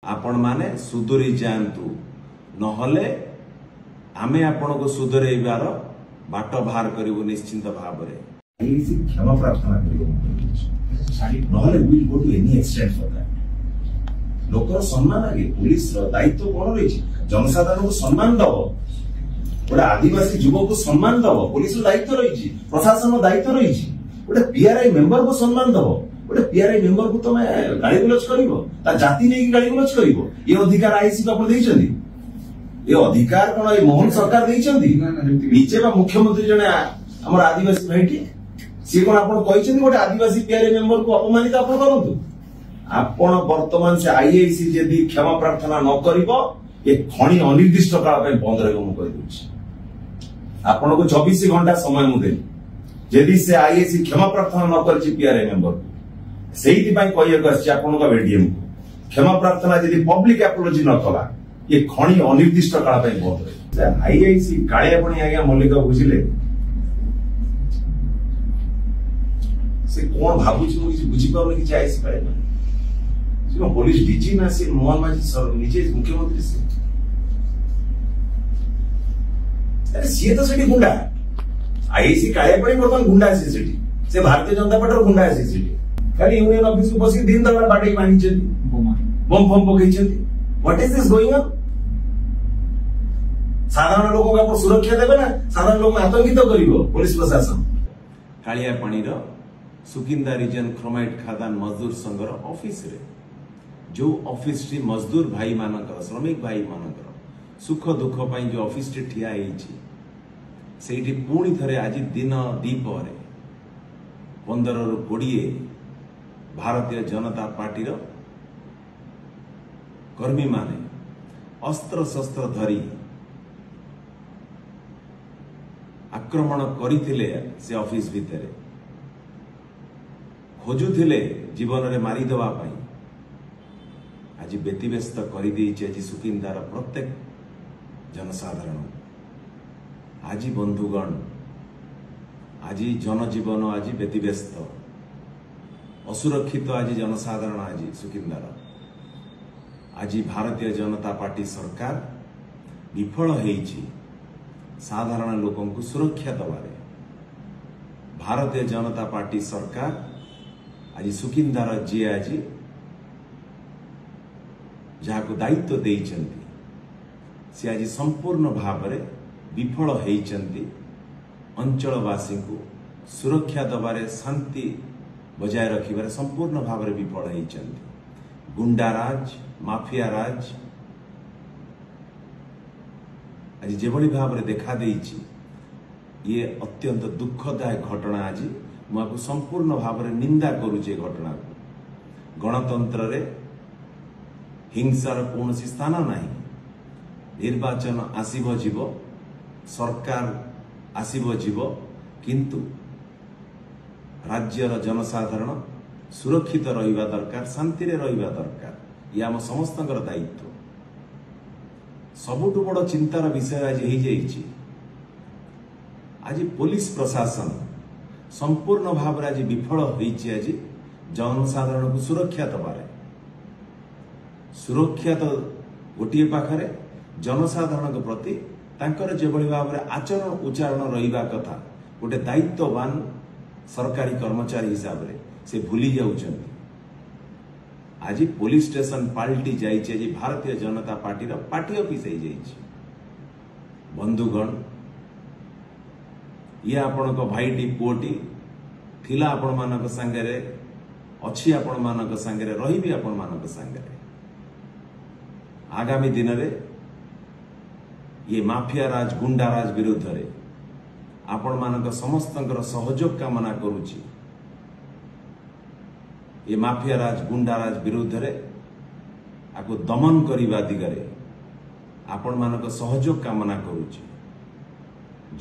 आपण माने सुधुरी जातु नहले आमे आपण को सुधरेबार बाट बाहर करू निश्चिंत भाव क्षमा प्रार्थना लोकर सम्मान आगे पुलिस दायित्व कौन रही जनसाधारण को सम्मान दब गोटे आदिवासी युवक को सम्मान दब पुलिस दायित्व रही प्रशासन दायित्व रही गोटे पीआरआई मेंबर को सम्मान दब गोटे पीआरआई मेंबर को तुम गाड़ी गुलच कर जाति नहीं गाड़ी गुलच कर ये अधिकार आईसी को आप ये अधिकार कौन ये मोहन सरकार नीचे मुख्यमंत्री जने आम आदिवासी भाईटी सी कौन आप गोटे आदिवासी पीआरआई मेंबर को अपमानित आप करूँ आपण वर्तमान से आईआईसी जदि क्षमा प्रार्थना न करिवो ये खणी अनिर्दिष्ट काल पे बंद रहबो मु कहि दूची आपण को 24 घंटा समय मु देली जदि से आईआईसी क्षमा प्रार्थना न करछि पीआरआई मेंबर सेहिति पई कहिया करछि आपण का वीडियो को क्षमा प्रार्थना जदि पब्लिक एपोलॉजी न कला ये खणी अनिर्दिष्ट काल पे बंद रहे आईआईसी काळे पनि आज्ञा मल्लिका बुझिले से कोन भाबुछि मु किछि बुझि पाउनी कि आईआईसी काळे पुलिस डीजी ना से मोहन माझी सर नीचे मुख्यमंत्री से अरे सी तो सेठी गुंडा आईसी काळे पड़ी बर्तमान गुंडा से सेठी से भारतीय जनता पार्टी गुंडा से सेठी खाली यूनियन ऑफिस को बसी दिन दड़ा बाटे मानी चंदी बम बम पकई चंदी what is this going on साधारण लोगों का सुरक्षा देबे ना साधारण लोग आतंकित करिवो पुलिस प्रशासन कालिया पानी रो सुकिंदा रीजन क्रोमाइट खादान मजदूर संघर ऑफिस रे जो ऑफिस टी मजदूर भाई मानकर श्रमिक भाई मानकर सुख दुख पाई जो ऑफिस टी ठिया से पुणी थे आज दिन दीपर 15 रु 20 भारतीय जनता पार्टी कर्मी माने अस्त्र शस्त्र धरी आक्रमण करथिले से ऑफिस भितर खोजुथिले जीवन रे मारी देवा पाई आज व्यतिव्यस्त कर सुकिंदार प्रत्येक जनसाधारण आज बंधुगण आज जनजीवन आज व्यतिव्यस्त असुरक्षित आज जनसाधारण आज सुकिंदार आज भारतीय जनता पार्टी सरकार विफल होईछि साधारण लोकन को सुरक्षा दबारे भारतीय जनता पार्टी सरकार आज सुकिंदार जी आज जहाँ को दायित्व देइचंती से आज संपूर्ण भाव में विफल होइचंती अंचलवासी को सुरक्षा दबारे शांति बजाय रखिबारे संपूर्ण भाव में विफल होइचंती गुंडाराज माफिया राज आज जेभली भाव में देखा देइछि ये अत्यंत दुखदायक घटना आज मुझे संपूर्ण भाव में निंदा करुचे घटना को गणतंत्र रे हिंसार कौन स्थान नहीं निर्वाचन आसीब जीव सरकार आसीब जीव किंतु राज्यर जनसाधारण सुरक्षित रहिबा दरकार शांति रे रहिबा दरकार ये आम समस्त दायित्व सबुठु बड़ चिंतार विषय आज हो जाइए आज पुलिस प्रशासन संपूर्ण भाव आज विफल होइछि आज जनसाधारण को सुरक्षा दबारे सुरक्षा तो गोटे पाखरे जनसाधारण के प्रति तांकर जेभली भाव में आचरण उच्चारण रहिबा कथा गोटे दायित्ववान सरकारी कर्मचारी हिसाब रे से भूली जाउछन्ति आज पुलिस स्टेशन पाल्टी जाइए आज Bharatiya Janata party party office हो जाइए बंधुगण ये आपण भाईटी पुओटी थिला आपण मानक संगे अच्छी आपण मानक संगे रही आपण मानक संगे आगामी दिन रे ये माफिया राज गुंडा राज विरुद्ध रे आपण मानक समस्तंकर सहयोग कामना करुची ये माफिया राज गुंडा राज विरुद्ध रे आको दमन करिबा दिगरे आपण मानक सहयोग कामना करुची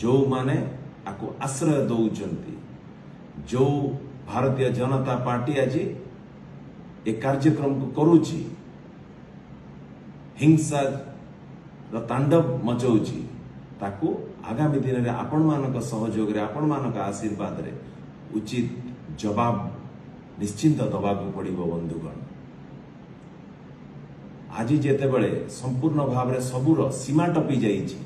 जो माने आको आश्रय दौचंती जो भारतीय जनता पार्टी आज ए कार्यक्रम को करुची हिंसा तांडव मचाउची ताकू आगामी दिन में आपण मानक सहयोग रे आपण मानक आशीर्वाद रे उचित जवाब निश्चिंत दबाक पड़ो बंधुगण आज जेतेबेले संपूर्ण भाव में सबूर सीमा टपी जाइछि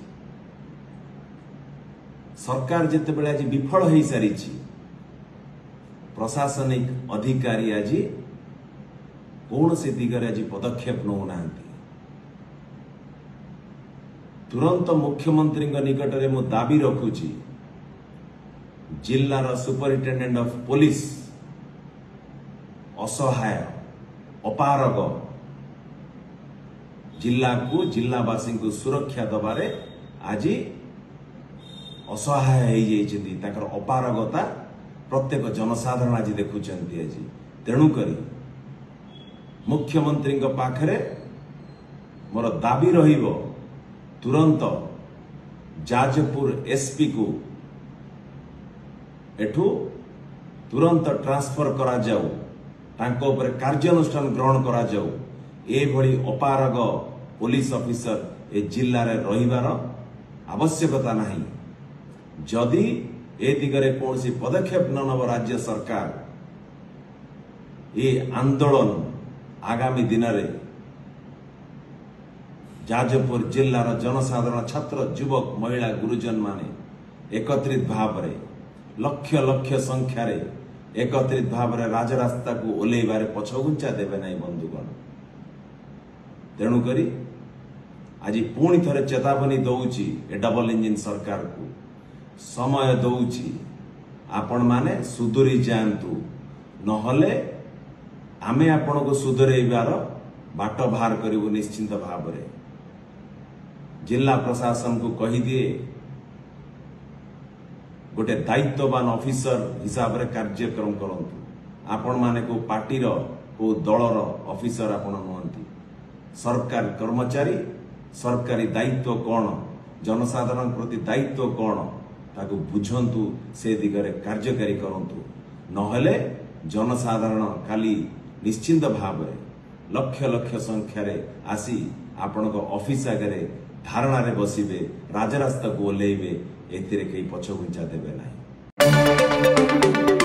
सरकार जेतेबेले आज विफल हो सारी प्रशासनिक अधिकारी आज कौन से दिगरे आज पदक्षेप नौना तुरंत मुख्यमंत्री निकट में मु दाबी रखुची जिल्लार सुपरिटेंडेंट ऑफ पुलिस असहाय अपारग जिला को जिलावासी को सुरक्षा दबारे आज असहाय हो अपारगता प्रत्येक जनसाधारण आज देखुं आज तेणुकरी मुख्यमंत्री पाखरे मोर दाबी रहिबो तुरंत जाजपुर एसपी को एठू तुरंत ट्रांसफर करा जाऊ तांको ऊपर कार्यानुष्ठान ग्रहण करा जाऊ ए भली अपारग पुलिस ऑफिसर ए जिल्ला रे रहिबार आवश्यकता नहीं जदि ए दिगरे कौन पदक्षेप न नब राज्य सरकार ए आंदोलन आगामी दिन रे जाजपुर जिल्लार जनसाधारण छात्र युवक महिला गुरुजन माने एकत्रित भाव रे लक्ष लक्ष संख्यार एकत्रित भाव में राजरास्ता को ओल्लैबार पछघुंचा देवे ना बंधुगण तेणुकरी आज पुणी थे चेतावनी दौची ए डबल इंजिन सरकार को समय दौची आपण माने सुधुरी जातु नहले आमे आपण को सुधरेबार बाट बाहर करू निश्चिंत भाव में जिला प्रशासन को कही दिए गोटे दायित्ववान ऑफिसर हिसाब रे कार्यक्रम करंतु आपण माने को पार्टीर को दलर ऑफिसर आपण नुहंती सरकार कर्मचारी सरकारी दायित्व कौन जनसाधारण प्रति दायित्व कौन ताको बुझंतु से दिगरे कार्यकारी करंतु नहले जनसाधारण खाली निश्चिंत भाव में लक्ष लक्ष संख्यार आसी आपण ऑफिस आगे धारणा रे बसिबे राजरास्ता को ओल्लैबे एथिरे कई पछघुंचा देबे नाही।